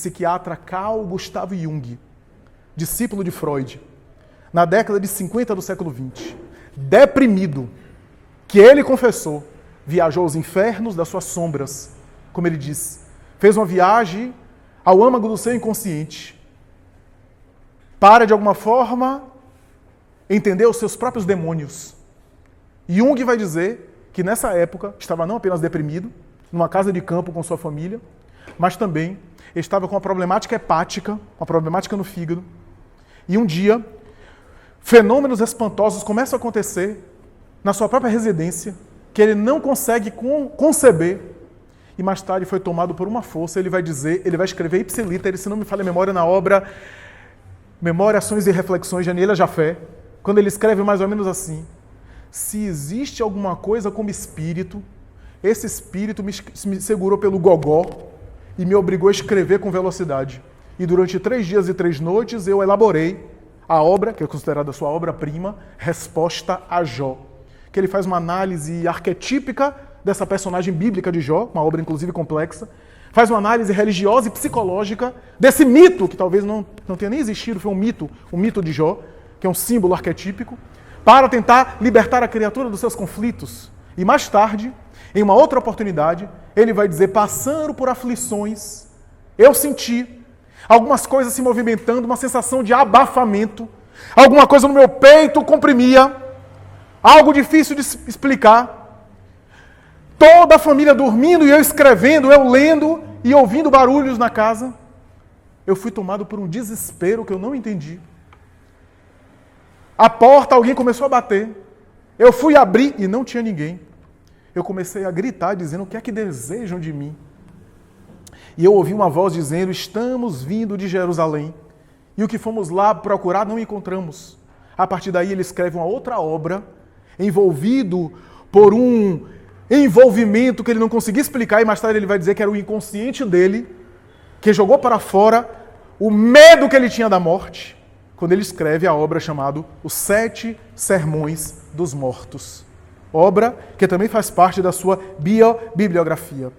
psiquiatra Carl Gustav Jung, discípulo de Freud, na década de 50 do século XX, deprimido, que ele confessou, viajou aos infernos das suas sombras, como ele diz, fez uma viagem ao âmago do seu inconsciente, para, de alguma forma, entender os seus próprios demônios. Jung vai dizer que nessa época estava não apenas deprimido, numa casa de campo com sua família, mas também estava com uma problemática hepática, uma problemática no fígado. E um dia, fenômenos espantosos começam a acontecer na sua própria residência, que ele não consegue conceber, e mais tarde foi tomado por uma força. Ele vai dizer, ele vai escrever ipsiliter, se não me falha a memória, na obra Memória, Ações e Reflexões de Aniela Jafé, quando ele escreve mais ou menos assim: se existe alguma coisa como espírito, esse espírito me segurou pelo gogó e me obrigou a escrever com velocidade. E durante 3 dias e 3 noites eu elaborei a obra, que é considerada a sua obra-prima, Resposta a Jó, que ele faz uma análise arquetípica dessa personagem bíblica de Jó, uma obra inclusive complexa, faz uma análise religiosa e psicológica desse mito, que talvez não tenha nem existido, foi o mito de Jó, que é um símbolo arquetípico, para tentar libertar a criatura dos seus conflitos. E mais tarde, em uma outra oportunidade, ele vai dizer: passando por aflições, eu senti algumas coisas se movimentando, uma sensação de abafamento, alguma coisa no meu peito comprimia, algo difícil de explicar. Toda a família dormindo e eu escrevendo, eu lendo e ouvindo barulhos na casa. Eu fui tomado por um desespero que eu não entendi. A porta, alguém começou a bater. Eu fui abrir e não tinha ninguém. Eu comecei a gritar, dizendo: o que é que desejam de mim? E eu ouvi uma voz dizendo: estamos vindo de Jerusalém. E o que fomos lá procurar não encontramos. A partir daí ele escreve uma outra obra, envolvido por um envolvimento que ele não conseguia explicar, e mais tarde ele vai dizer que era o inconsciente dele, que jogou para fora o medo que ele tinha da morte, quando ele escreve a obra chamada Os 7 Sermões dos Mortos. Obra que também faz parte da sua bibliografia.